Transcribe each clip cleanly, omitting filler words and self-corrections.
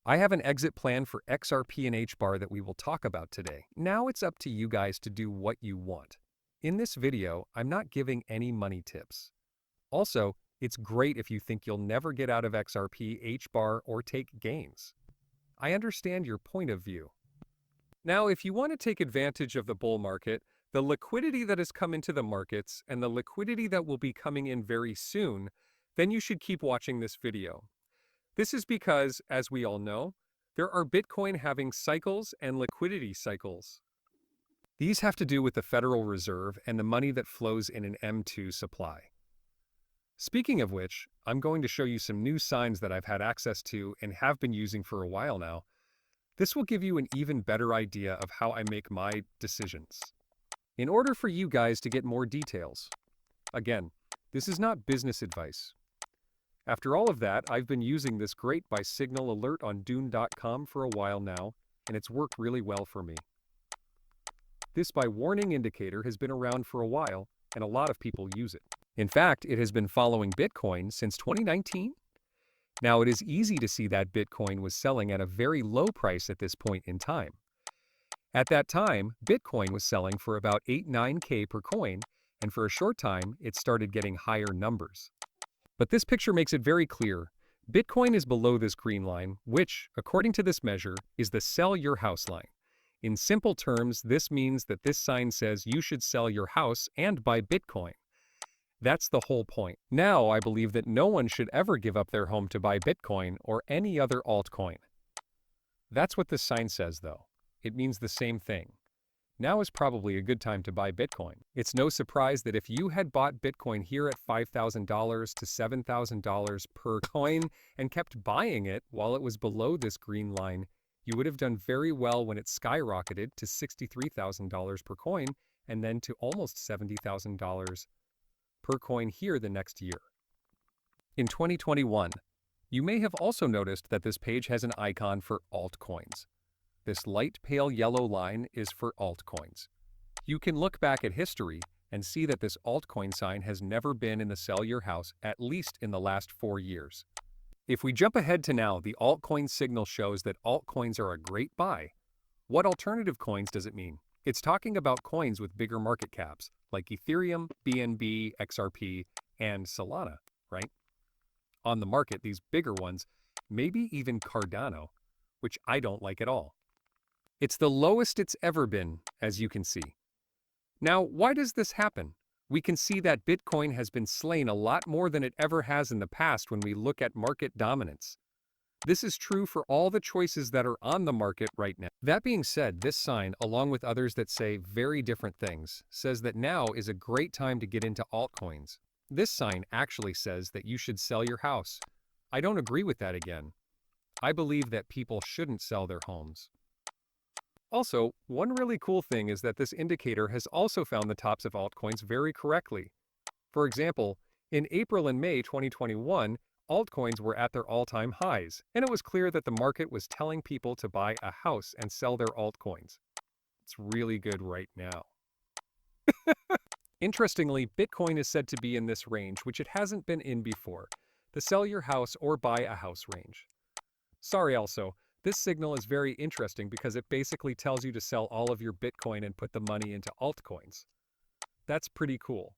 I have an exit plan for XRP and HBAR that we will talk about today. Now it's up to you guys to do what you want. In this video, I'm not giving any money tips. Also, it's great if you think you'll never get out of XRP, HBAR, or take gains. I understand your point of view. Now, if you want to take advantage of the bull market, the liquidity that has come into the markets, and the liquidity that will be coming in very soon, then you should keep watching this video. This is because, as we all know, there are Bitcoin having cycles and liquidity cycles. These have to do with the Federal Reserve and the money that flows in an M2 supply. Speaking of which, I'm going to show you some new signs that I've had access to and have been using for a while now. This will give you an even better idea of how I make my decisions. In order for you guys to get more details. Again, this is not business advice. After all of that, I've been using this great by signal alert on donde.com for a while now, and it's worked really well for me. This by warning indicator has been around for a while, and a lot of people use it. In fact, it has been following Bitcoin since 2019. Now, it is easy to see that Bitcoin was selling at a very low price at this point in time. At that time, Bitcoin was selling for about 8-9K per coin, and for a short time, it started getting higher numbers. But this picture makes it very clear. Bitcoin is below this green line, which, according to this measure, is the sell your house line. In simple terms, this means that this sign says you should sell your house and buy Bitcoin. That's the whole point. Now, I believe that no one should ever give up their home to buy Bitcoin or any other altcoin. That's what this sign says, though. It means the same thing. Now is probably a good time to buy Bitcoin. It's no surprise that if you had bought Bitcoin here at $5,000 to $7,000 per coin and kept buying it while it was below this green line, you would have done very well when it skyrocketed to $63,000 per coin and then to almost $70,000 per coin here the next year. In 2021, you may have also noticed that this page has an icon for altcoins. This light pale yellow line is for altcoins. You can look back at history and see that this altcoin sign has never been in the sell your house, at least in the last 4 years. If we jump ahead to now, the altcoin signal shows that altcoins are a great buy. What alternative coins does it mean? It's talking about coins with bigger market caps, like Ethereum, BNB, XRP, and Solana, right? On the market, these bigger ones, maybe even Cardano, which I don't like at all. It's the lowest it's ever been, as you can see. Now, why does this happen? We can see that Bitcoin has been slain a lot more than it ever has in the past when we look at market dominance. This is true for all the choices that are on the market right now. That being said, this sign, along with others that say very different things, says that now is a great time to get into altcoins. This sign actually says that you should sell your house. I don't agree with that again. I believe that people shouldn't sell their homes. Also, one really cool thing is that this indicator has also found the tops of altcoins very correctly. For example, in April and May 2021, altcoins were at their all-time highs, and it was clear that the market was telling people to buy a house and sell their altcoins. It's really good right now. Interestingly, Bitcoin is said to be in this range, which it hasn't been in before, the sell your house or buy a house range. Sorry also, this signal is very interesting because it basically tells you to sell all of your Bitcoin and put the money into altcoins. That's pretty cool.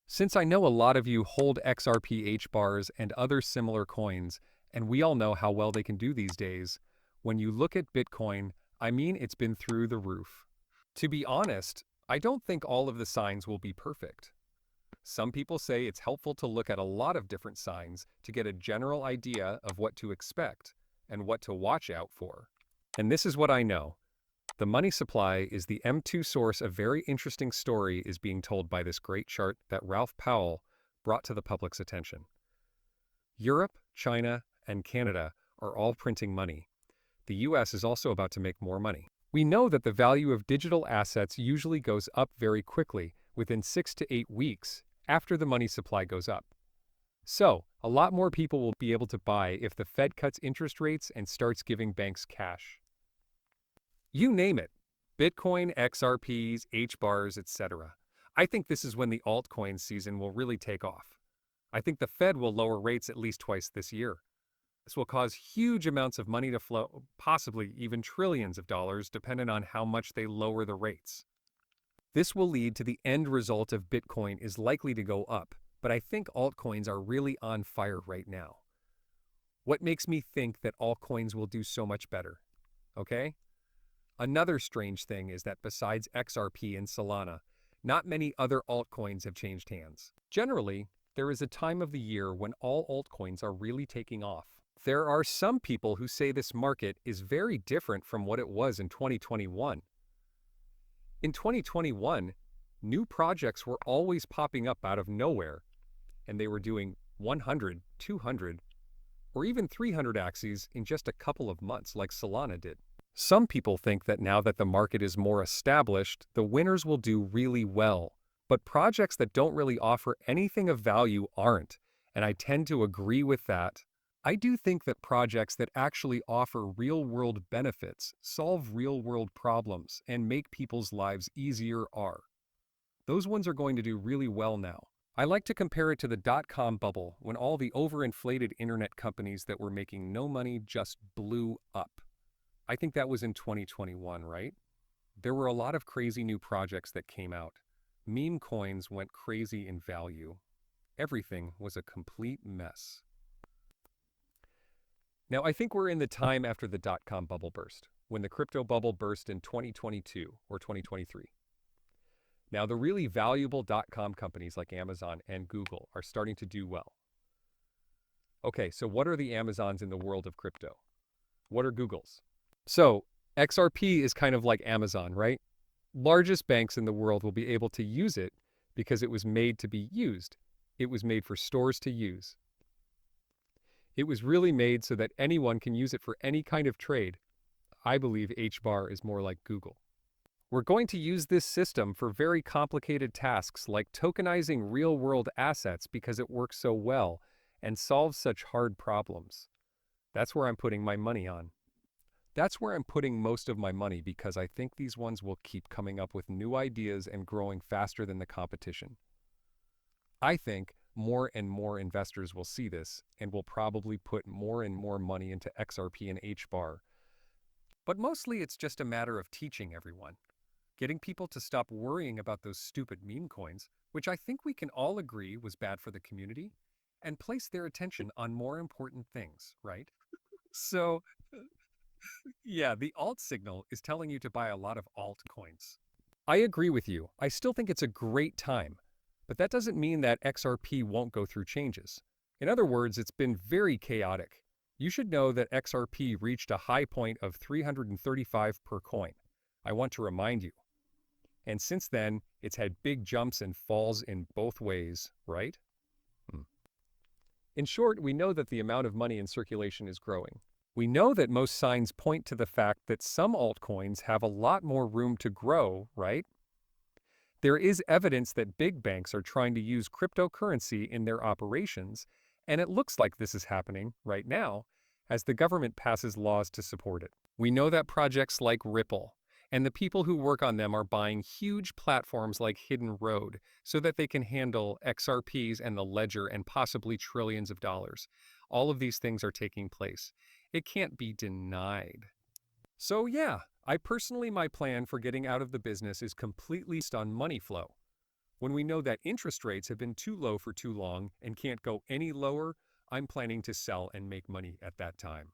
Since I know a lot of you hold XRP HBARs and other similar coins, and we all know how well they can do these days, when you look at Bitcoin, I mean it's been through the roof. To be honest, I don't think all of the signs will be perfect. Some people say it's helpful to look at a lot of different signs to get a general idea of what to expect and what to watch out for. And this is what I know. The money supply is the M2 source. A very interesting story is being told by this great chart that Ralph Powell brought to the public's attention. Europe, China, and Canada are all printing money. The US is also about to make more money. We know that the value of digital assets usually goes up very quickly, within 6 to 8 weeks, after the money supply goes up. So, a lot more people will be able to buy if the Fed cuts interest rates and starts giving banks cash. You name it, Bitcoin, XRPs, HBARs, etc. I think this is when the altcoin season will really take off. I think the Fed will lower rates at least twice this year. This will cause huge amounts of money to flow, possibly even trillions of dollars, depending on how much they lower the rates. This will lead to the end result of Bitcoin is likely to go up, but I think altcoins are really on fire right now. What makes me think that altcoins will do so much better? Okay? Another strange thing is that besides XRP and Solana, not many other altcoins have changed hands. Generally, there is a time of the year when all altcoins are really taking off. There are some people who say this market is very different from what it was in 2021. In 2021, new projects were always popping up out of nowhere, and they were doing 100, 200, or even 300 axes in just a couple of months like Solana did. Some people think that now that the market is more established, the winners will do really well. But projects that don't really offer anything of value aren't, and I tend to agree with that. I do think that projects that actually offer real-world benefits, solve real-world problems, and make people's lives easier are. Those ones are going to do really well now. I like to compare it to the dot-com bubble when all the overinflated internet companies that were making no money just blew up. I think that was in 2021, right? There were a lot of crazy new projects that came out. Meme coins went crazy in value. Everything was a complete mess. Now, I think we're in the time after the dot-com bubble burst, when the crypto bubble burst in 2022 or 2023. Now, the really valuable dot-com companies like Amazon and Google are starting to do well. Okay, so what are the Amazons in the world of crypto? What are Google's? So, XRP is kind of like Amazon, right? Largest banks in the world will be able to use it because it was made to be used. It was made for stores to use. It was really made so that anyone can use it for any kind of trade. I believe HBAR is more like Google. We're going to use this system for very complicated tasks like tokenizing real-world assets because it works so well and solves such hard problems. That's where I'm putting my money on. That's where I'm putting most of my money because I think these ones will keep coming up with new ideas and growing faster than the competition. I think more and more investors will see this and will probably put more and more money into XRP and HBAR. But mostly it's just a matter of teaching everyone, getting people to stop worrying about those stupid meme coins, which I think we can all agree was bad for the community, and place their attention on more important things, right? So, yeah, the alt signal is telling you to buy a lot of altcoins. I agree with you. I still think it's a great time, but that doesn't mean that XRP won't go through changes. In other words, it's been very chaotic. You should know that XRP reached a high point of 335 per coin. I want to remind you. And since then, it's had big jumps and falls in both ways, right? In short, we know that the amount of money in circulation is growing. We know that most signs point to the fact that some altcoins have a lot more room to grow, right? There is evidence that big banks are trying to use cryptocurrency in their operations, and it looks like this is happening right now as the government passes laws to support it. We know that projects like Ripple and the people who work on them are buying huge platforms like Hidden Road so that they can handle XRPs and the ledger and possibly trillions of dollars. All of these things are taking place. It can't be denied. So yeah, my plan for getting out of the business is completely based on money flow. When we know that interest rates have been too low for too long and can't go any lower, I'm planning to sell and make money at that time.